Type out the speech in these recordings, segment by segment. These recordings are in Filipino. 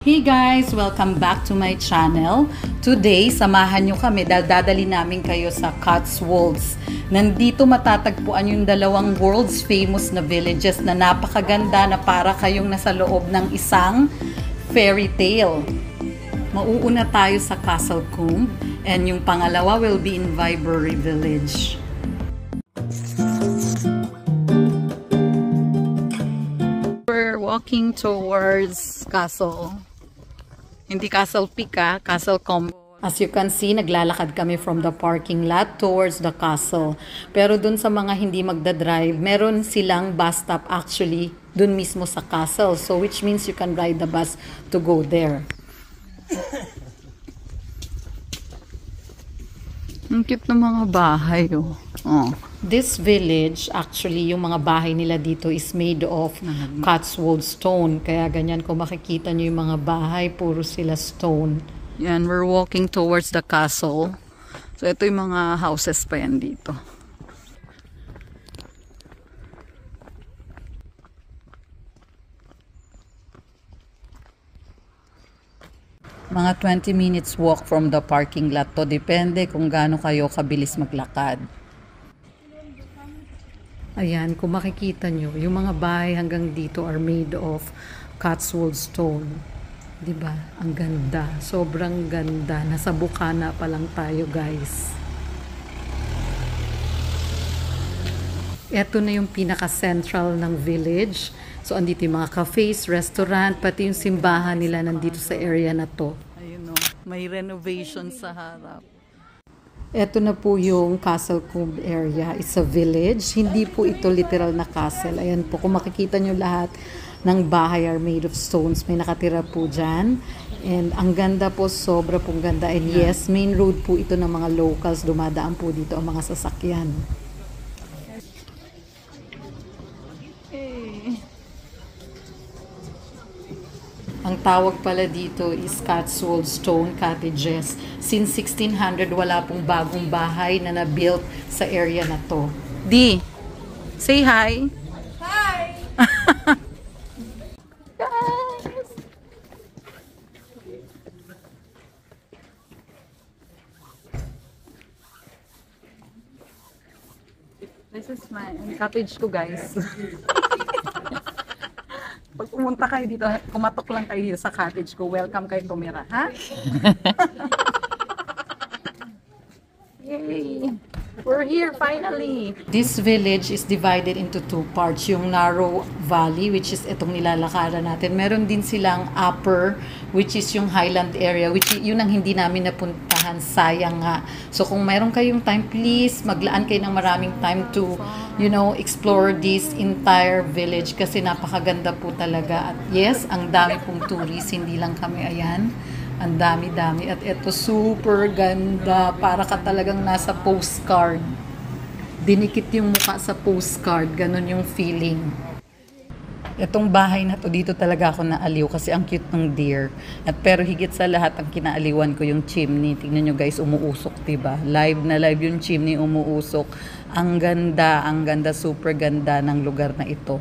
Hey guys! Welcome back to my channel. Today, samahan nyo kami dahil dadali namin kayo sa Cotswolds. Nandito matatagpuan yung dalawang world's famous na villages na napakaganda na para kayong nasa loob ng isang fairy tale. Mauuna tayo sa Castle Combe and yung pangalawa will be in Vibery Village. We're walking towards Castle. Hindi Castle Peak, Castle Combe. As you can see, naglalakad kami from the parking lot towards the castle. Pero dun sa mga hindi magdadrive, meron silang bus stop actually dun mismo sa castle. So which means you can ride the bus to go there. Ang cute ng mga bahay, oh. This village, actually, yung mga bahay nila dito is made of Cotswold stone. Kaya ganyan, kung makikita nyo yung mga bahay, puro sila stone. Yan, we're walking towards the castle. So, ito yung mga houses pa yan dito. Mga 20 minutes walk from the parking lot to. Depende kung gaano kayo kabilis maglakad. Ayan, kung makikita nyo, yung mga bahay hanggang dito are made of Cotswold stone. Diba? Ang ganda. Sobrang ganda. Nasa Bukana pa lang tayo, guys. Ito na yung pinaka-central ng village. So, andito yung mga cafes, restaurant, pati yung simbahan nila nandito sa area na to. Ayun o, may renovation sa harap. Ito na po yung Castle Combe area. It's a village. Hindi po ito literal na castle. Ayan po, kung makikita nyo lahat ng bahay are made of stones. May nakatira po dyan. And ang ganda po, sobra pong ganda. And yes, main road po ito ng mga locals. Dumadaan po dito ang mga sasakyan. Ang tawag pala dito is Cotswold Stone Cottages. Since 1600, wala pong bagong bahay na na-built sa area na to. Di, say hi! Hi! Guys! This is my cottage ko, guys. Pag pumunta kayo dito, kumatok lang kayo sa cottage ko. Welcome kayo tumira, ha? Yay! We're here finally! This village is divided into two parts. Yung narrow valley, which is itong nilalakaran natin. Meron din silang upper, which is yung highland area, which yun ang hindi namin napuntahan. Sayang nga. So kung meron kayong time, please, maglaan kayo ng maraming time to, you know, explore this entire village kasi napakaganda po talaga. At yes, ang dami pong tourists, hindi lang kami, ayan. Ang dami-dami. At ito, super ganda. Para ka talagang nasa postcard. Dinikit yung mukha sa postcard. Ganon yung feeling. Itong bahay na to, dito talaga ako naaliw kasi ang cute ng deer. At pero higit sa lahat, ang kinaaliwan ko yung chimney. Tingnan nyo guys, umuusok, diba? Live na live yung chimney, umuusok. Ang ganda, super ganda ng lugar na ito.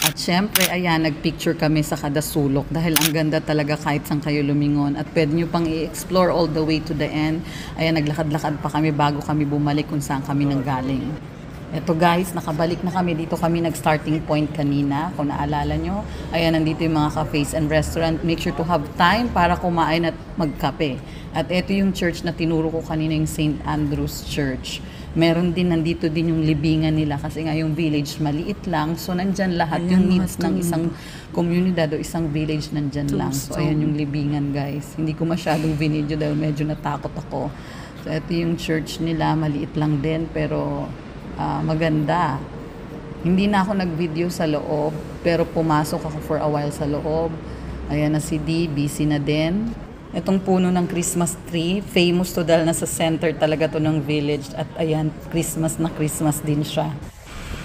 At syempre, ayan, nagpicture kami sa kada sulok dahil ang ganda talaga kahit saan kayo lumingon. At pwede nyo pang i-explore all the way to the end. Ayan, naglakad-lakad pa kami bago kami bumalik kung saan kami nanggaling. Eto guys, nakabalik na kami. Dito kami nag-starting point kanina. Kung naalala nyo, ayan, nandito yung mga cafes and restaurant. Make sure to have time para kumain at magkape. At ito yung church na tinuro ko kanina, yung St. Andrew's Church. Meron din, nandito din yung libingan nila kasi nga yung village maliit lang. So, nandyan lahat yung needs ng isang komunidad o isang village nandyan lang. So, ayan yung libingan guys. Hindi ko masyadong video dahil medyo natakot ako. So, ito yung church nila. Maliit lang din pero maganda. Hindi na ako nag-video sa loob pero pumasok ako for a while sa loob. Ayan na si D, busy na din. Itong puno ng Christmas tree, famous to dahil nasa center talaga to ng village. At ayan, Christmas na Christmas din siya.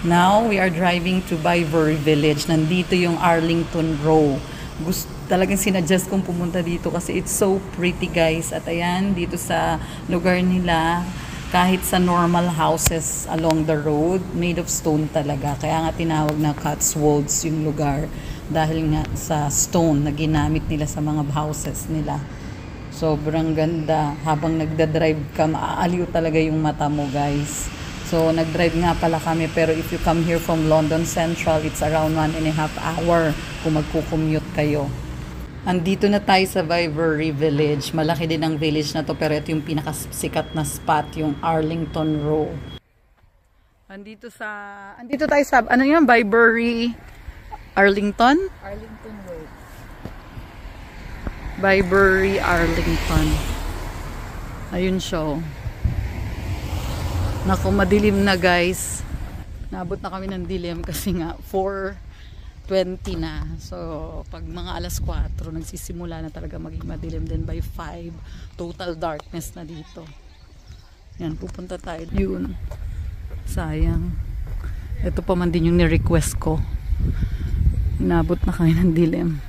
Now, we are driving to Vibery Village. Nandito yung Arlington Row. Talagang sinadjust kong pumunta dito kasi it's so pretty guys. At ayan, dito sa lugar nila, kahit sa normal houses along the road, made of stone talaga. Kaya nga tinawag na Cotswolds yung lugar dahil nga sa stone na ginamit nila sa mga houses nila. Sobrang ganda. Habang nagda-drive ka, maaaliw talaga yung mata mo, guys. So, nag-drive nga pala kami, pero if you come here from London Central, it's around 1.5 hour kung magkukommute kayo. Andito na tayo sa Vivery Village. Malaki din ang village na to, pero ito yung pinakasikat na spot, yung Arlington Row. Andito tayo sa, ano yan, Vivery Arlington? Arlington Road. Vivery Arlington. Ayun siya. Naku, madilim na, guys. Naabot na kami ng dilim kasi nga 4:20 na. So, pag mga alas 4, nagsisimula na talaga maging madilim. Then by 5, total darkness na dito. Yan, pupunta tayo. Yun. Sayang. Ito pa man din yung ni-request ko. Inabot na kami ng dilim.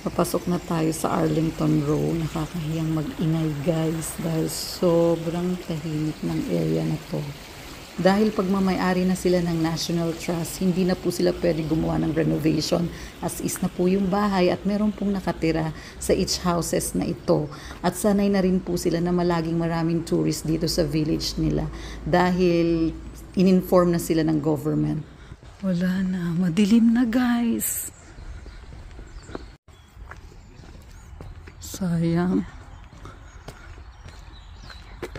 Papasok na tayo sa Arlington Row. Nakakahiyang mag-ingay, guys, dahil sobrang tahimik ng area na to. Dahil pagmamayari na sila ng National Trust, hindi na po sila pwede gumawa ng renovation. As is na po yung bahay at meron pong nakatira sa each houses na ito. At sanay na rin po sila na malaging maraming tourists dito sa village nila dahil in-inform na sila ng government. Wala na. Madilim na, guys. Sayang.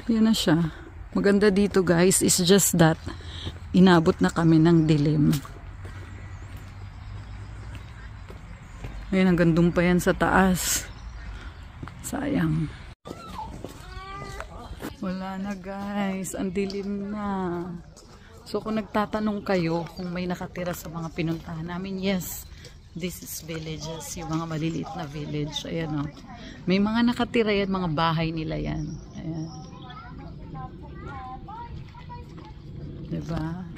Yan na siya. Maganda dito, guys. It's just that inabot na kami ng dilim. Ayun, hanggang doon pa yan sa taas. Sayang. Wala na, guys. Ang dilim na. So, kung nagtatanong kayo kung may nakatira sa mga pinuntahan namin, yes. This is villages, yung mga maliliit na village. Ayan, o. May mga nakatira yan, mga bahay nila yan. Ayan. Diba?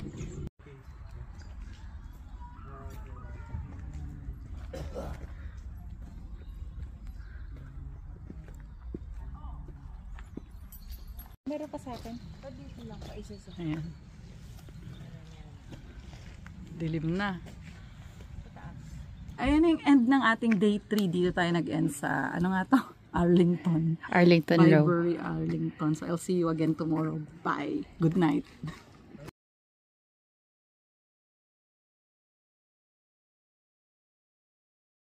Meron pa sa atin? Dito lang pa isa sa. Ayan. Dilim na. Ayan yung end ng ating day 3. Dito tayo nag-end sa, ano nga to? Arlington. Arlington Road. Vivery Arlington. So I'll see you again tomorrow. Bye. Good night.